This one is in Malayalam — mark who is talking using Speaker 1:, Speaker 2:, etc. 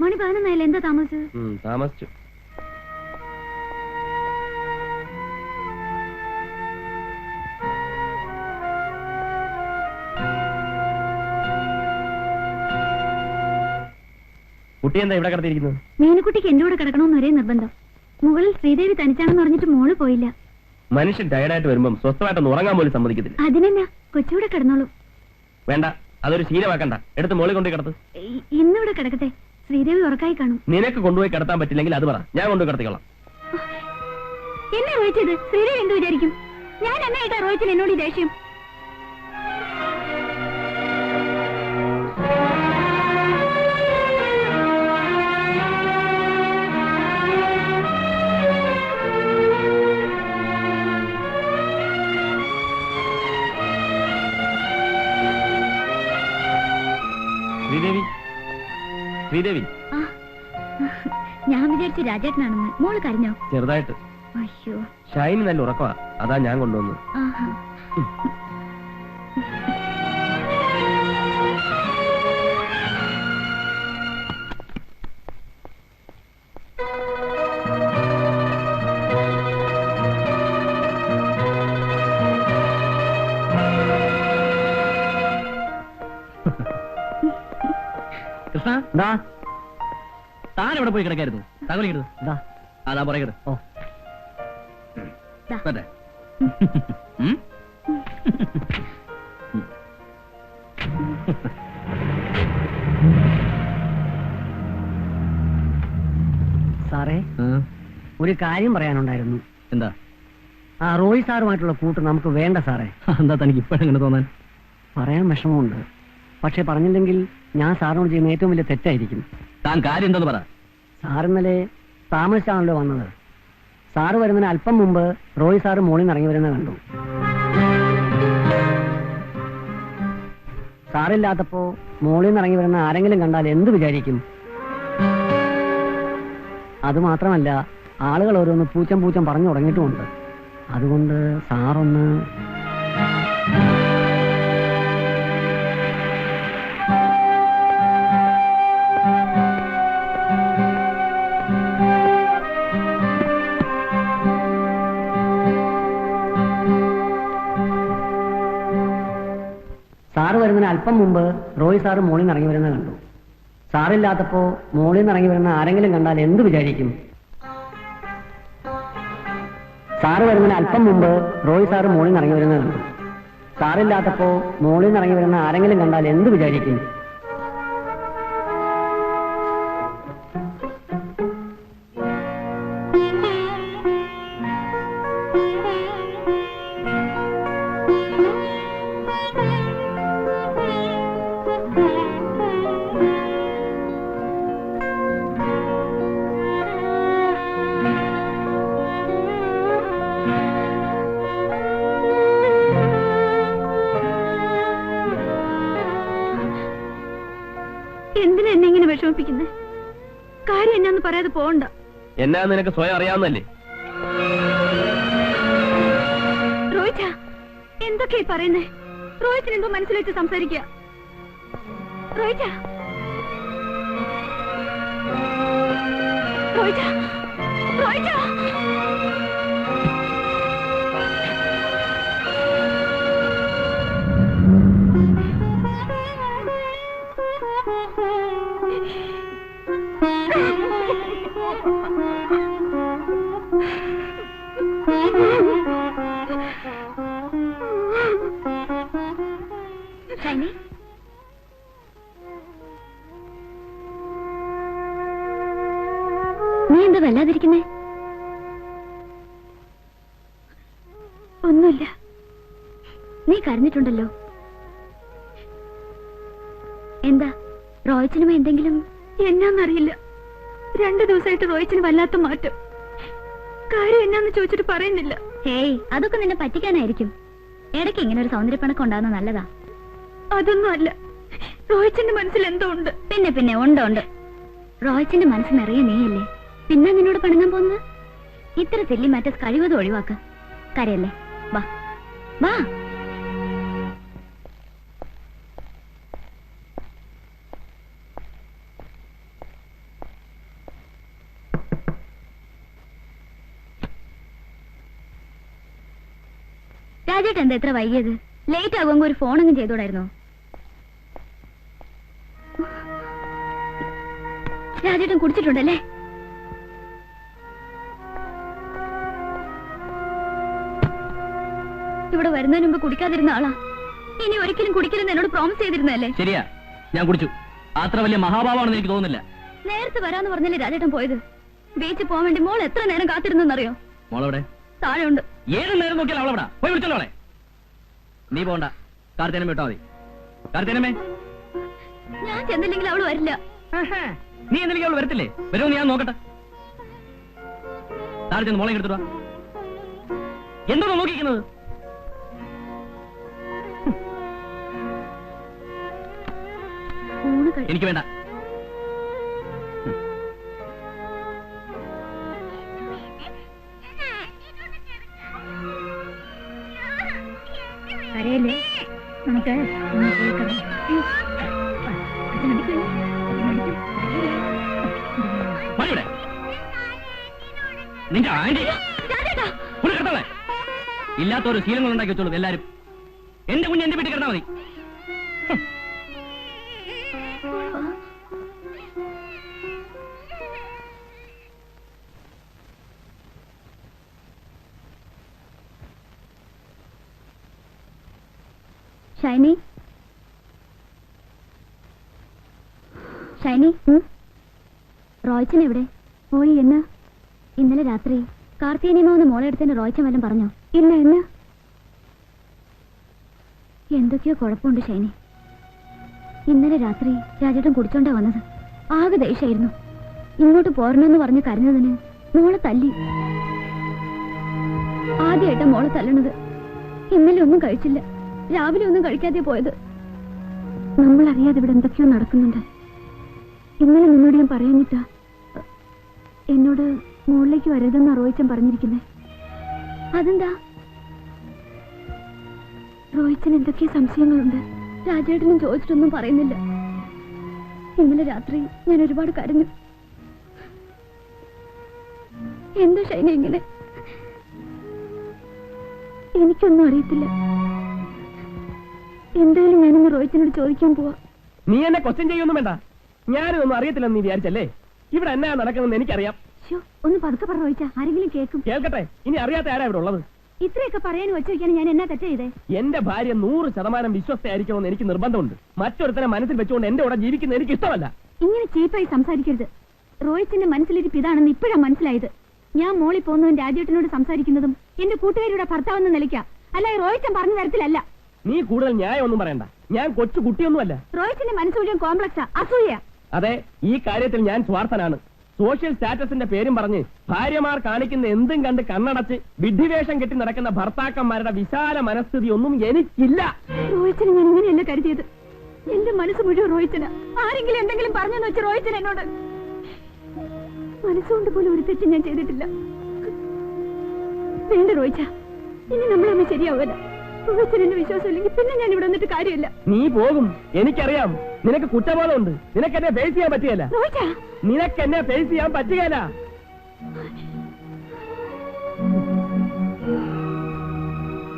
Speaker 1: മണി 11 എന്താ താമസിച്ചത്?
Speaker 2: താമസിച്ചു. കുട്ടി എന്താ ഇവിടെ കിടത്തിയിരിക്കുന്നത്?
Speaker 1: മീനുകുട്ടിക്ക് എന്റെ കൂടെ കിടക്കണമെന്ന് ഒരേ നിർബന്ധം. മുകളിൽ ശ്രീദേവി തനിച്ചാണെന്ന് പറഞ്ഞിട്ട് മോള് പോയില്ല.
Speaker 2: മനുഷ്യൻ ടയർഡായിട്ട് വരുമ്പം സ്വസ്ഥമായിട്ടൊന്ന് ഉറങ്ങാൻ പോലും സമ്മതിക്കത്തില്ല.
Speaker 1: അതിനെന്നാ, കൊച്ചുകൂടെ കിടന്നോളൂ.
Speaker 2: വേണ്ട, അതൊരു ശീലമാക്കണ്ട. എടുത്ത് മോളിൽ കൊണ്ടുപോയി കിടത്ത്.
Speaker 1: ഇന്നിവിടെ കിടക്കട്ടെ, ശ്രീദേവി ഉറക്കായി കാണും.
Speaker 2: നിനക്ക് കൊണ്ടുപോയി കിടത്താൻ പറ്റില്ലെങ്കിൽ അത് പറ, ഞാൻ കൊണ്ടുപോയി കിടത്തിക്കോളാം.
Speaker 1: എന്നെ റോയിച്ചത് ശ്രീദേവി എന്ത് വിചാരിക്കും? ഞാൻ എന്നായിട്ടാ റോയിച്ചത് എന്നോട് ഈ ദേഷ്യം?
Speaker 2: ശ്രീദേവി, ശ്രീദേവി.
Speaker 1: ഞാൻ വിചാരിച്ചു രാജേട്ടനാണെന്ന്. മോള് കരഞ്ഞോ?
Speaker 2: ചെറുതായിട്ട്.
Speaker 1: അയ്യോ,
Speaker 2: ഷൈനി നല്ല ഉറക്കമാ, അതാ ഞാൻ കൊണ്ടുവന്നു.
Speaker 3: കൃഷ്ണ, താൻ എവിടെ പോയി കിടക്കായിരുന്നു? തകലിക്കരുത്. അതാ പറയരുത്. ഓ പറ്റേ.
Speaker 4: സാറേ, ഒരു കാര്യം പറയാനുണ്ടായിരുന്നു.
Speaker 3: എന്താ?
Speaker 4: ആ റോയ് സാറുമായിട്ടുള്ള കൂട്ട് നമുക്ക് വേണ്ട സാറേ.
Speaker 3: എന്താ തനിക്ക് ഇപ്പോഴെങ്ങനെ തോന്നാൻ?
Speaker 4: പറയാൻ വിഷമമുണ്ട്, പക്ഷെ പറഞ്ഞില്ലെങ്കിൽ ഞാൻ സാറിനോട് ചെയ്യുന്ന ഏറ്റവും വലിയ തെറ്റായിരിക്കും.
Speaker 3: താൻ കാര്യം എന്തെന്ന് പറ.
Speaker 4: സാർ ഇന്നലെ താമസിച്ചാണല്ലോ വന്നത്. സാറ് വരുന്നതിന് അല്പം മുമ്പ് റോയ് സാറ് മോളിൽ നിന്ന് ഇറങ്ങി വരുന്നത് കണ്ടു. സാറില്ലാത്തപ്പോ മോളിൽ നിന്ന് ഇറങ്ങി വരുന്ന ആരെങ്കിലും കണ്ടാൽ എന്ത് വിചാരിക്കും? അതുമാത്രമല്ല, ആളുകൾ ഓരോന്ന് പൂച്ചം പൂച്ചം പറഞ്ഞു തുടങ്ങിയിട്ടുമുണ്ട്. അതുകൊണ്ട് സാറൊന്ന് സാറ് വരുന്നതിന് അല്പം മുമ്പ് റോയ് സാറ് മോളിൽ നിന്ന് ഇറങ്ങി വരുന്നത് കണ്ടു. സാറില്ലാത്തപ്പോ മോളിൽ നിന്ന് ഇറങ്ങി വരുന്ന ആരെങ്കിലും കണ്ടാൽ എന്ത് വിചാരിക്കും? സാറ് വരുന്നതിന് അല്പം മുമ്പ് റോയ് സാറ് മോളിൽ നിന്ന് ഇറങ്ങി വരുന്നത് കണ്ടു. സാറില്ലാത്തപ്പോ മോളിൽ നിന്ന് ഇറങ്ങി വരുന്ന ആരെങ്കിലും കണ്ടാൽ എന്ത് വിചാരിക്കും?
Speaker 1: എന്തിനാ എന്നെ ഇങ്ങനെ വിഷമിപ്പിക്കുന്നേ? കാര്യം എന്നാന്ന് പറയാതെ പോകണ്ട.
Speaker 2: എന്നാ നിനക്ക് സ്വയം അറിയാവുന്നല്ലേ?
Speaker 1: റോഹിച്ച, എന്തൊക്കെയാ പറയുന്നേ? റോഹിച്ചിന് എന്തോ മനസ്സിൽ വെച്ച് സംസാരിക്കുക. റോഹിച്ച, റോഹിച്ച, റോഹിച്ച. ഷൈനി, നീ എന്താ വല്ലാതിരിക്കുന്നേ? ഒന്നുമില്ല. നീ കരഞ്ഞിട്ടുണ്ടല്ലോ. എന്താ റോയിച്ചിനും എന്തെങ്കിലും? എന്നാന്നറിയില്ല, 2 ദിവസമായിട്ട് റോയിച്ചിന് വല്ലാത്ത മാറ്റം. കാര്യം എന്നാന്ന് ചോദിച്ചിട്ട് പറയുന്നില്ല. ഹേയ്, അതൊക്കെ നിന്നെ പറ്റിക്കാനായിരിക്കും. ഇടയ്ക്ക് ഇങ്ങനെ ഒരു സൗന്ദര്യപ്പണക്കം ഉണ്ടാകുന്ന നല്ലതാ. അതൊന്നും അല്ല, റോയിച്ചിന്റെ മനസ്സിൽ എന്തോ ഉണ്ട്. പിന്നെ ഉണ്ട്. റോയിച്ചിന്റെ മനസ്സ് നിറയെ നീയല്ലേ, പിന്നെ നിന്നോട് പിണങ്ങാൻ പോകുന്നത്? ഇത്ര തെല്ലി മാറ്റസ് കഴിവതും ഒഴിവാക്ക. കരയല്ലേ, വാ വാ. രാജേട്ടൻ എന്താ എത്ര വൈകിയത്? ലേറ്റ് ആകുമെങ്കിൽ ഒരു ഫോണൊന്നും ചെയ്തോടായിരുന്നോ? രാജേട്ടൻ കുടിച്ചിട്ടുണ്ടല്ലേ? ഇവിടെ വരുന്നതിന് മുമ്പ് കുടിക്കാതിരുന്ന ആളാ. ഇനി ഒരിക്കലും കുടിക്കില്ലെന്ന് എന്നോട് പ്രോമിസ് ചെയ്തിരുന്നല്ലേ?
Speaker 3: ശരിയാ, ഞാൻ കുടിച്ചു. അത്ര വലിയ മഹാഭാവമാണെന്ന് എനിക്ക് തോന്നുന്നില്ല.
Speaker 1: നേരത്തെ വരാന്ന് പറഞ്ഞല്ലേ രാജേട്ടൻ പോയത്? ബീച്ചിൽ പോകാൻ വേണ്ടി മോൾ എത്ര നേരം കാത്തിരുന്നെന്നറിയോ?
Speaker 3: മോളെവിടെ?
Speaker 1: താഴെ ഉണ്ട്.
Speaker 3: ഏത് നേരം നോക്കിയാൽ അവളെവിടാ? പോയി വിളിച്ചോളെ. നീ പോണ്ട, കാർത്തേനമ്മ വിട്ടാ മതി. കാർത്തേനമ്മേ,
Speaker 1: ഞാൻ ചെന്നില്ലെങ്കിൽ അവള് വരില്ല.
Speaker 3: നീ എന്തെങ്കിലും അവള് വരത്തില്ലേ? വരുമെന്ന് ഞാൻ നോക്കട്ടെ. താഴെ ചെന്ന് മോളെ എടുത്തിട്ട് വാ. എന്തോ നോക്കിക്കുന്നത്? എനിക്ക് വേണ്ട.
Speaker 1: കരയല്ലേ, നമുക്ക്
Speaker 3: നിന്റെ ആന്റി കിടത്തേ. ഇല്ലാത്തൊരു ശീലങ്ങൾ ഉണ്ടാക്കി വെച്ചോളൂ എല്ലാരും. എന്റെ കുഞ്ഞ് എന്റെ വീട്ടിൽ കിടന്നാ മതി.
Speaker 1: ഷൈനി, ഷൈനി, റോയ്ച്ചൻ എവിടെ പോയി? എന്ന് ഇന്നലെ രാത്രി കാർത്തികനിയമ്മ മോളെ എടുത്തതിന് റോയ്ച്ചൻ വല്ലതും പറഞ്ഞോ? ഇല്ല. എന്ന് എന്തൊക്കെയോ കുഴപ്പമുണ്ട് ഷൈനി. ഇന്നലെ രാത്രി രാജേട്ടൻ കുടിച്ചോണ്ടാ വന്നത്. ആകെ ദേഷ്യായിരുന്നു. ഇങ്ങോട്ട് പോരണമെന്ന് പറഞ്ഞ് കരഞ്ഞതിന് മോളെ തല്ലി. ആദ്യമായിട്ടാ മോളെ തല്ലണത്. ഇന്നലെ ഒന്നും കഴിച്ചില്ല, രാവിലെ ഒന്നും കഴിക്കാതെ പോയത്. നമ്മളറിയാതെ ഇവിടെ എന്തൊക്കെയോ നടക്കുന്നുണ്ട്. ഇന്നലെ നിന്നോട് ഞാൻ പറയാഞ്ഞിട്ടാ എന്നോട് മുകളിലേക്ക് വരരുതെന്ന് റോയിച്ചൻ പറഞ്ഞിരിക്കുന്നേ. അതെന്താ? റോയിച്ചൻ എന്തൊക്കെയോ സംശയങ്ങളുണ്ട്. രാജേട്ടനും ചോദിച്ചിട്ടൊന്നും പറയുന്നില്ല. ഇന്നലെ രാത്രി ഞാൻ ഒരുപാട് കരഞ്ഞു. എന്താ ഷൈന ഇങ്ങനെ? എനിക്കൊന്നും അറിയത്തില്ല. എന്തായാലും ഞാനിന്ന് റോയിച്ചനോട് ചോദിക്കാൻ പോവാ.
Speaker 2: നീ എന്നെ ക്വസ്റ്റ്യൻ ചെയ്യൊന്നും വേണ്ട. ഞാനിതൊന്നും അറിയത്തില്ലെന്ന് നീ വിചാരിച്ചല്ലേ? ഇവിടെ എന്നാ നടക്കുന്നത് എനിക്കറിയാം.
Speaker 1: ഒന്ന് പതുക്കെ പറ റോയിച്ച, ആരെങ്കിലും കേൾക്കും.
Speaker 2: കേൾക്കട്ടെ. ഇനി അറിയാത്ത ആരാ ഇവിടെ ഉള്ളത്?
Speaker 1: ഇത്രയൊക്കെ പറയാൻ വെച്ചിരിക്കാൻ ഞാൻ എന്നാ തെറ്റ് ചെയ്തേ?
Speaker 2: എന്റെ ഭാര്യ 100% വിശ്വസ്തയായിരിക്കണമെന്ന് എനിക്ക് നിർബന്ധമുണ്ട്. മറ്റൊരുത്തനെ മനസ്സിൽ വെച്ചുകൊണ്ട് എന്റെ കൂടെ ജീവിക്കുന്ന എനിക്ക് ഇഷ്ടമല്ല.
Speaker 1: ഇങ്ങനെ ചീപ്പായി സംസാരിക്കരുത്. റോയിച്ചന്റെ മനസ്സിലിരിപ്പ് ഇതാണെന്ന് ഇപ്പോഴാ മനസ്സിലായത്. ഞാൻ മോളിൽ പോകുന്നതും രാജേട്ടനോട് സംസാരിക്കുന്നതും എന്റെ കൂട്ടുകാരിയുടെ ഭർത്താവെന്ന് നിലയ്ക്കാ, അല്ല റോയിച്ചൻ പറഞ്ഞ തരത്തിലല്ല.
Speaker 2: നീ കൂടുതൽ ന്യായം ഒന്നും പറയണ്ട. ഞാൻ കൊച്ചു കുട്ടിയൊന്നുമല്ല.
Speaker 1: റോയിച്ചന്റെ മനസ്സ് മുഴുവൻ കോംപ്ലക്സാ, അസൂയ.
Speaker 2: അതെ, ഈ കാര്യത്തിൽ ഞാൻ സ്വാർത്ഥനാണ്. സോഷ്യൽ സ്റ്റാറ്റസിന്റെ പേരും പറഞ്ഞ് ഭാര്യമാർ കാണിക്കുന്ന എന്തും കണ്ട് കണ്ണടച്ച് വിഡ്ഢിവേഷം കെട്ടി നടക്കുന്ന ഭർത്താക്കന്മാരുടെ വിശാല മനസ്ഥിതി ഒന്നും എനിക്കില്ല.
Speaker 1: റോയിച്ചന് ഞാൻ ഇങ്ങനെയല്ല കരുതിയത്. എന്റെ മനസ്സ് മുഴുവൻ റോയിച്ചന്. ആരെങ്കിലും എന്തെങ്കിലും പറഞ്ഞെന്ന് വെച്ച് റോയിച്ചൻ എന്നോട് മനസ്സുകൊണ്ട് പോലും ഒരു തെറ്റ് ഞാൻ ചെയ്തിട്ടില്ല. വേണ്ട റോയിച്ച, ഇനി നമ്മളൊന്നും ശരിയാവില്ല. റോയിച്ചൻ എന്നെ വിശ്വാസമില്ലെങ്കിൽ പിന്നെ ഞാൻ ഇവിടെ വന്നിട്ട് കാര്യമില്ല.
Speaker 2: നീ പോകും, എനിക്കറിയാം. നിനക്ക് കുറ്റബോധമുണ്ട്. നിനക്ക് എന്നെ ഫേസ് ചെയ്യാൻ പറ്റുകയില്ല.
Speaker 1: റോയിച്ച,
Speaker 2: നിനക്ക് എന്നെ ഫേസ് ചെയ്യാൻ പറ്റുകയില്ല.